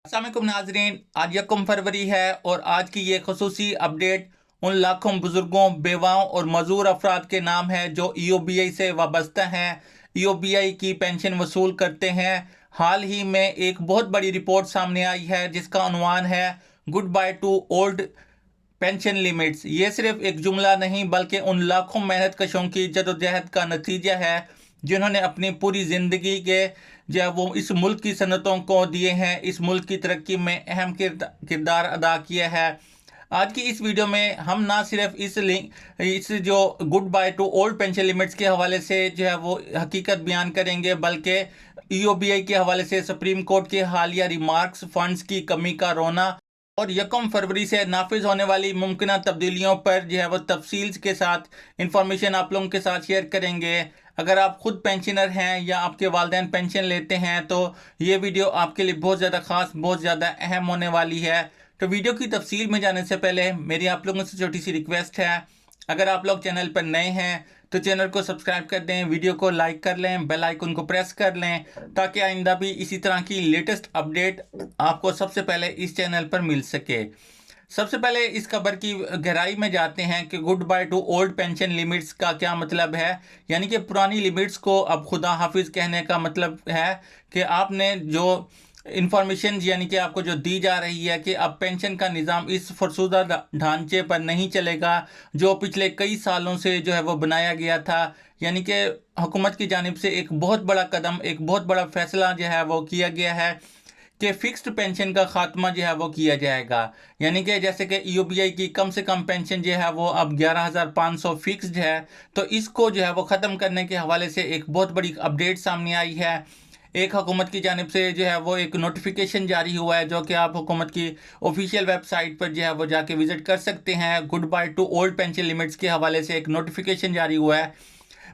अस्सलाम वालेकुम नाजरीन, आज 1 फरवरी है और आज की ये खसूसी अपडेट उन लाखों बुजुर्गों, बेवाओं और मजदूर अफराद के नाम है जो ईओबीआई से वाबस्ता हैं, ईओबीआई की पेंशन वसूल करते हैं। हाल ही में एक बहुत बड़ी रिपोर्ट सामने आई है जिसका उन्वान है good by two old pension limits. ये सिर्फ एक जुमला नहीं बल्कि उन लाखों मेहनत कशों की जदोजहद का नतीजा है जिन्होंने अपनी पूरी ज़िंदगी के जो है वो इस मुल्क की सनतों को दिए हैं, इस मुल्क की तरक्की में अहम किरदार अदा किया है। आज की इस वीडियो में हम ना सिर्फ इस जो good by two old pension limits के हवाले से जो है वो हकीकत बयान करेंगे, बल्कि ईओबीआई के हवाले से सुप्रीम कोर्ट के हालिया रिमार्क्स, फंड्स की कमी का रोना और 1 फरवरी से नाफिज होने वाली मुमकिन तब्दीलियों पर जो है वो तफसील के साथ इंफॉर्मेशन आप लोगों के साथ शेयर करेंगे। अगर आप खुद पेंशनर हैं या आपके वालिदैन पेंशन लेते हैं तो ये वीडियो आपके लिए बहुत ज़्यादा ख़ास, बहुत ज़्यादा अहम होने वाली है। तो वीडियो की तफसील में जाने से पहले मेरी आप लोगों से छोटी सी रिक्वेस्ट है, अगर आप लोग चैनल पर नए हैं तो चैनल को सब्सक्राइब कर दें, वीडियो को लाइक कर लें, बेल आइकन को प्रेस कर लें ताकि आइंदा भी इसी तरह की लेटेस्ट अपडेट आपको सबसे पहले इस चैनल पर मिल सके। सबसे पहले इस खबर की गहराई में जाते हैं कि good by two old pension limits का क्या मतलब है। यानी कि पुरानी लिमिट्स को अब खुदा हाफिज कहने का मतलब है कि आपने जो इंफॉर्मेशन यानी कि आपको जो दी जा रही है कि अब पेंशन का निज़ाम इस फरसूदा ढांचे पर नहीं चलेगा जो पिछले कई सालों से जो है वो बनाया गया था। यानी कि हुकूमत की जानिब से एक बहुत बड़ा कदम, एक बहुत बड़ा फैसला जो है वो किया गया है कि फिक्स्ड पेंशन का खात्मा जो है वो किया जाएगा। यानी कि जैसे कि ईओबीआई की कम से कम पेंशन जो है वो अब 11,500 फिक्स्ड है, तो इसको जो है वो ख़त्म करने के हवाले से एक बहुत बड़ी अपडेट सामने आई है। एक हुकूमत की जानिब से जो है वो एक नोटिफिकेशन जारी हुआ है जो कि आप हुकूमत की ऑफिशियल वेबसाइट पर जो है वो जाके विज़िट कर सकते हैं। Good by two old pension limits के हवाले से एक नोटिफिकेशन जारी हुआ है।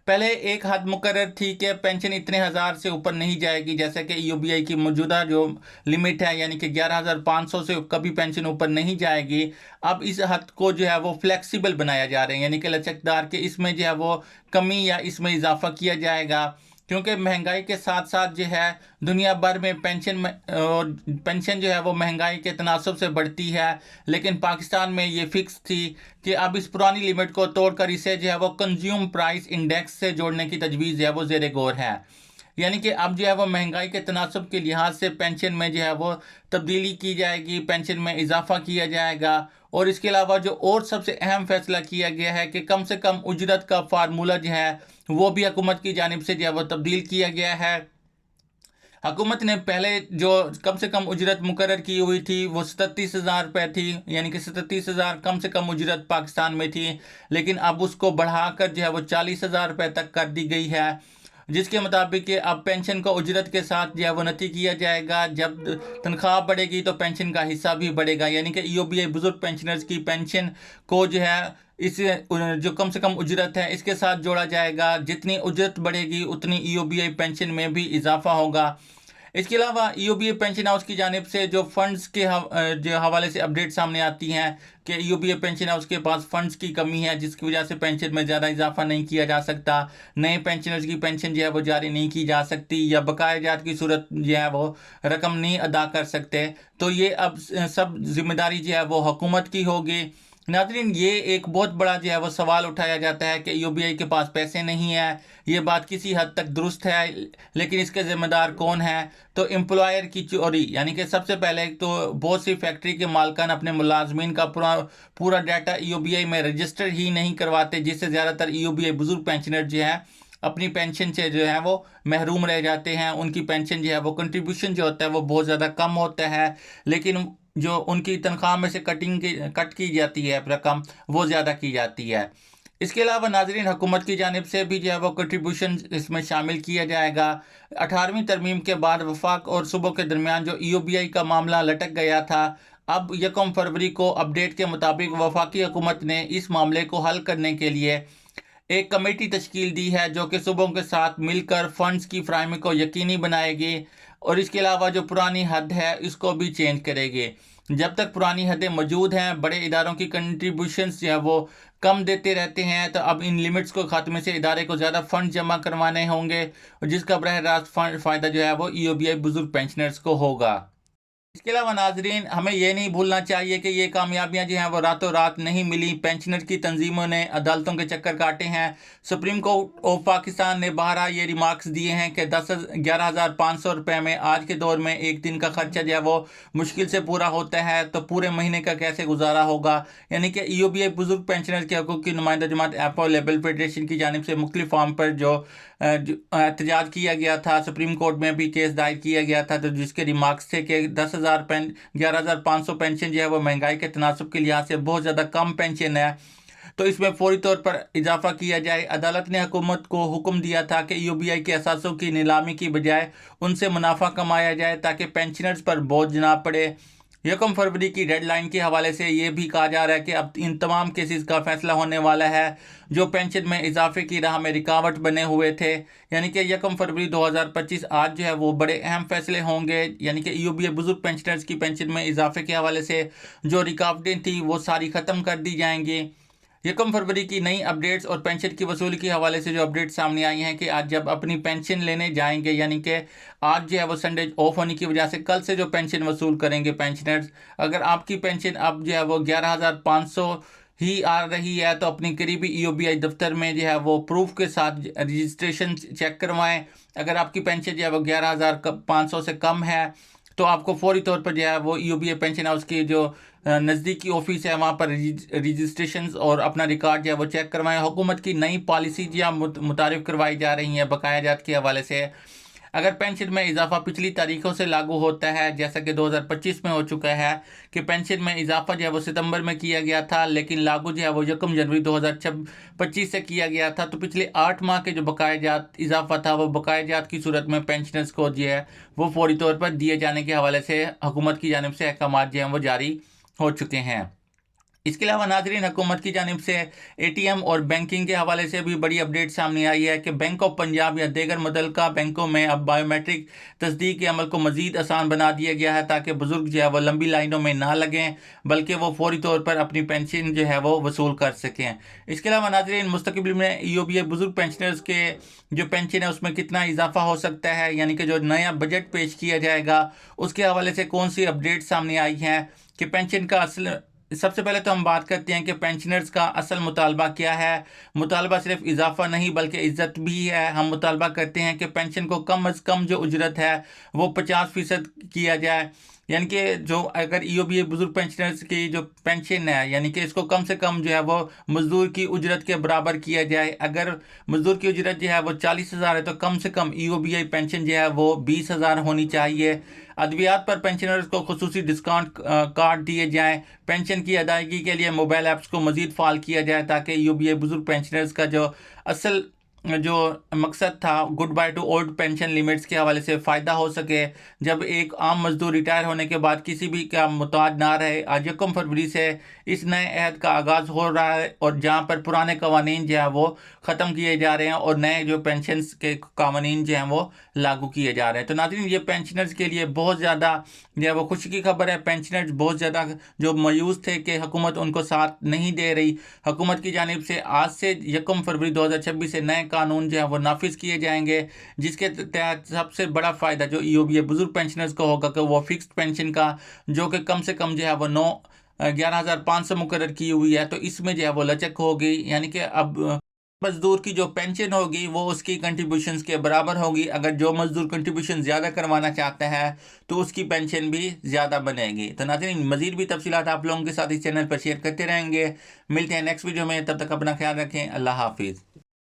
पहले एक हद मुकर्रर थी कि पेंशन इतने हज़ार से ऊपर नहीं जाएगी, जैसे कि ईओबीआई की मौजूदा जो लिमिट है यानी कि 11,500 से कभी पेंशन ऊपर नहीं जाएगी। अब इस हद को जो है वो फ्लेक्सिबल बनाया जा रहा है, यानी कि लचकदार के इसमें जो है वो कमी या इसमें इजाफा किया जाएगा, क्योंकि महंगाई के साथ साथ जो है दुनिया भर में पेंशन जो है वो महंगाई के तनासब से बढ़ती है। लेकिन पाकिस्तान में ये फिक्स थी कि अब इस पुरानी लिमिट को तोड़कर इसे जो है वो कंज्यूम प्राइस इंडेक्स से जोड़ने की तजवीज़ जो है वो ज़ेर गौर है। यानी कि अब जो है वो महंगाई के तनासब के लिहाज से पेंशन में जो है वो तब्दीली की जाएगी, पेंशन में इजाफा किया जाएगा। और इसके अलावा जो और सबसे अहम फैसला किया गया है कि कम से कम उजरत का फार्मूला जो है वो भी हुकूमत की जानिब से जो है वो तब्दील किया गया है। हुकूमत ने पहले जो कम से कम उजरत मुकर्रर की हुई थी वो 37,000 रुपये थी, यानी कि 37,000 कम से कम उजरत पाकिस्तान में थी, लेकिन अब उसको बढ़ाकर जो है वो 40,000 रुपये तक कर दी गई है, जिसके मुताबिक कि अब पेंशन को उजरत के साथ जो है वो नती किया जाएगा। जब तनख्वाह बढ़ेगी तो पेंशन का हिस्सा भी बढ़ेगा, यानी कि ईओबीआई बुजुर्ग पेंशनर्स की पेंशन को जो है इस जो कम से कम उजरत है इसके साथ जोड़ा जाएगा। जितनी उजरत बढ़ेगी उतनी ईओबीआई पेंशन में भी इजाफा होगा। इसके अलावा ईओबीआई पेंशन हाउस की जानिब से जो फंड्स के जो हवाले से अपडेट सामने आती हैं कि ईओबीआई पेंशन हाउस के पास फंड्स की कमी है, जिसकी वजह से पेंशन में ज़्यादा इजाफा नहीं किया जा सकता, नए पेंशनर्स की पेंशन जो है वो जारी नहीं की जा सकती, या बकाया जात की सूरत जो है वो रकम नहीं अदा कर सकते। तो ये अब सब जिम्मेदारी जो है वो हुकूमत की होगी। नाज़रीन, ये एक बहुत बड़ा जो है वो सवाल उठाया जाता है कि ईओबीआई के पास पैसे नहीं है। ये बात किसी हद तक दुरुस्त है, लेकिन इसके ज़िम्मेदार कौन है? तो एम्प्लॉयर की चोरी, यानी कि सबसे पहले तो बहुत सी फैक्ट्री के मालकान अपने मुलाजमीन का पूरा डाटा ईओबीआई में रजिस्टर ही नहीं करवाते, जिससे ज़्यादातर ईओबीआई बुजुर्ग पेंशनर जो हैं अपनी पेंशन से जो है वो महरूम रह जाते हैं। उनकी पेंशन जो है वो कंट्रीब्यूशन जो होता है वो बहुत ज़्यादा कम होता है, लेकिन जो उनकी तनख्वाह में से कट की जाती है रकम वो ज़्यादा की जाती है। इसके अलावा नाजरीन, हुकूमत की जानिब से भी जो है वो कंट्रीब्यूशन इसमें शामिल किया जाएगा। 18वीं तरमीम के बाद वफाक और सूबों के दरमियान जो ईओबीआई का मामला लटक गया था, अब 1 फरवरी को अपडेट के मुताबिक वफाकी हुकूमत ने इस मामले को हल करने के लिए एक कमेटी तश्कील दी है जो कि सूबों के साथ मिलकर फंड्स की फ्राहमी को यकीनी बनाएगी और इसके अलावा जो पुरानी हद है इसको भी चेंज करेगी। जब तक पुरानी हदें मौजूद हैं, बड़े इदारों की कंट्रीब्यूशंस जो है वो कम देते रहते हैं, तो अब इन लिमिट्स को खात्मे से इदारे को ज़्यादा फंड जमा करवाने होंगे और जिसका बरह रास्त फ़ायदा जो है वो ईओबीआई बुजुर्ग पेंशनर्स को होगा। اس کے علاوہ ناظرین ہمیں یہ نہیں بھولنا چاہیے کہ یہ کامیابیاں جو ہیں وہ راتوں رات نہیں ملی، پینشنر کی تنظیموں نے عدالتوں کے چکر کاٹے ہیں۔ سپریم کورٹ آف پاکستان نے بارہا یہ ریمارکس دیے ہیں کہ 11,500 روپے میں آج کے دور میں ایک دن کا خرچہ جو ہے وہ مشکل سے پورا ہوتا ہے، تو پورے مہینے کا کیسے گزارا ہوگا۔ یعنی کہ ای او بی آئی بزرگ پینشنر کے حقوق کی نمائندہ جماعت ایپو لیبل فیڈریشن کی جانب سے مختلف فارم پر جو احتجاج کیا گیا تھا، سپریم کورٹ میں بھی کیس دائر کیا گیا تھا، تو جس کے ریمارکس تھے کہ 11,500 پینشن جو ہے وہ مہنگائی کے تناسب کے لحاظ سے بہت زیادہ کم پینشن ہے، تو اس میں فوری طور پر اضافہ کیا جائے۔ عدالت نے حکومت کو حکم دیا تھا کہ ای او بی آئی کے اثاثوں کی نیلامی کی بجائے ان سے منافع کمایا جائے تاکہ پینشنرز پر بوجھ نہ پڑے۔ 1 فروری کی ڈیڈ لائن کے حوالے سے یہ بھی کہا جا رہا ہے کہ اب ان تمام کیسز کا فیصلہ ہونے والا ہے جو پینشن میں اضافے کی راہ میں رکاوٹ بنے ہوئے تھے۔ یعنی کہ 1 فروری 2025 آج جو ہے وہ بڑے اہم فیصلے ہوں گے، یعنی کہ ای او بی آئی بزرگ پینشنرز کی پینشن میں اضافے کے حوالے سے جو رکاوٹیں تھیں وہ ساری ختم کر دی جائیں گی۔ 1 فروری کی نئی اپڈیٹس اور پینشن کی وصولی کے حوالے سے جو اپڈیٹ سامنے آئی ہیں کہ آج جب اپنی پینشن لینے جائیں گے، یعنی کہ آج جو ہے وہ سنڈے آف ہونے کی وجہ سے کل سے جو پینشن وصول کریں گے پینشنرز، اگر آپ کی پینشن اب جو ہے وہ 11,500 ہی آ رہی ہے تو اپنی قریبی ای او بی آئی دفتر میں جو ہے وہ پروف کے ساتھ رجسٹریشن چیک کروائیں۔ اگر آپ کی پینشن جو ہے وہ 11,500 سے کم ہے تو آپ کو فوری طور پر جو ہے وہ ای او بی آئی پینشن ہاؤس کی جو نزدیکی آفس ہے وہاں پر رجسٹریشنز اور اپنا ریکارڈ جو ہے وہ چیک کروائیں۔ حکومت کی نئی پالیسی جو ہے متعارف کروائی جا رہی ہیں بقایا جات کے حوالے سے۔ اگر پینشن میں اضافہ پچھلی تاریخوں سے لاگو ہوتا ہے، جیسا کہ 2025 میں ہو چکا ہے کہ پینشن میں اضافہ جو ہے وہ ستمبر میں کیا گیا تھا، لیکن لاگو جو ہے وہ 1 جنوری 2025 سے کیا گیا تھا، تو پچھلے 8 ماہ کے جو بقایا جات اضافہ تھا وہ بقایا جات کی صورت میں پینشنرز کو جو ہے وہ فوری طور پر دیے جانے کے حوالے سے حکومت کی جانب سے احکامات جو ہیں وہ جاری ہو چکے ہیں۔ اس کے علاوہ ناظرین حکومت کی جانب سے اے ٹی ایم اور بینکنگ کے حوالے سے بھی بڑی اپڈیٹ سامنے آئی ہے کہ بینک آف پنجاب یا دیگر متعلقہ بینکوں میں اب بائیو میٹرک تصدیق کے عمل کو مزید آسان بنا دیا گیا ہے تاکہ بزرگ جو ہے وہ لمبی لائنوں میں نہ لگیں بلکہ وہ فوری طور پر اپنی پینشن جو ہے وہ وصول کر سکیں۔ اس کے علاوہ ناظرین مستقبل میں ای او بی آئی بزرگ پینشنرز کے جو پینشن ہے اس میں کتنا اضافہ ہو سکتا ہے، یعنی کہ جو نیا بجٹ پیش کیا جائے گا اس کے حوالے سے کون سی اپڈیٹ سامنے آئی ہیں کہ پینشن کا اصل سب سے پہلے تو ہم بات کرتے ہیں کہ پینشنرز کا اصل مطالبہ کیا ہے۔ مطالبہ صرف اضافہ نہیں بلکہ عزت بھی ہے۔ ہم مطالبہ کرتے ہیں کہ پینشن کو کم از کم جو اجرت ہے وہ 50% کیا جائے، یعنی کہ جو اگر ای او بی آئی بزرگ پینشنرز کی جو پینشن ہے یعنی کہ اس کو کم سے کم جو ہے وہ مزدور کی اجرت کے برابر کیا جائے۔ اگر مزدور کی اجرت جو ہے وہ 40,000 ہے تو کم سے کم ای او بی آئی پینشن جو ہے وہ 20,000 ہونی چاہیے۔ ادویات پر پینشنرز کو خصوصی ڈسکاؤنٹ کارڈ دیے جائیں۔ پینشن کی ادائیگی کے لیے موبائل ایپس کو مزید فعال کیا جائے تاکہ ای او بی آئی بزرگ پینشنرز کا جو اصل جو مقصد تھا good bye to old pension limits کے حوالے سے فائدہ ہو سکے، جب ایک عام مزدور ریٹائر ہونے کے بعد کسی بھی کا محتاج نہ رہے۔ آج 1 فروری سے اس نئے عہد کا آغاز ہو رہا ہے اور جہاں پر پرانے قوانین جو ہیں وہ ختم کیے جا رہے ہیں اور نئے جو پینشنز کے قوانین جو ہیں وہ لاگو کیے جا رہے ہیں۔ تو ناظرین یہ پینشنرز کے لیے بہت زیادہ جو ہے وہ خوشی کی خبر ہے۔ پینشنرز بہت زیادہ جو مایوس تھے کہ حکومت ان کو ساتھ نہیں دے رہی، حکومت کی جانب سے آج سے 1 فروری 2026 سے نئے قانون جو ہے وہ نافذ کیے جائیں گے، جس کے تحت سب سے بڑا فائدہ جو ای او بی آئی بزرگ پینشنرز کو ہوگا کہ وہ فکسڈ پینشن کا جو کہ کم سے کم جو ہے وہ 11,500 مقرر کی ہوئی ہے، تو اس میں جو ہے وہ لچک ہوگی، یعنی کہ اب مزدور کی جو پینشن ہوگی وہ اس کی کنٹریبیوشنز کے برابر ہوگی۔ اگر جو مزدور کنٹریبیوشن زیادہ کروانا چاہتا ہے تو اس کی پینشن بھی زیادہ بنے گی۔ تو ناظرین مزید بھی تفصیلات آپ لوگوں کے ساتھ اس چینل پر شیئر کرتے رہیں گے۔ ملتے ہیں نیکسٹ ویڈیو میں، تب تک اپنا خیال رکھیں۔ اللہ حافظ۔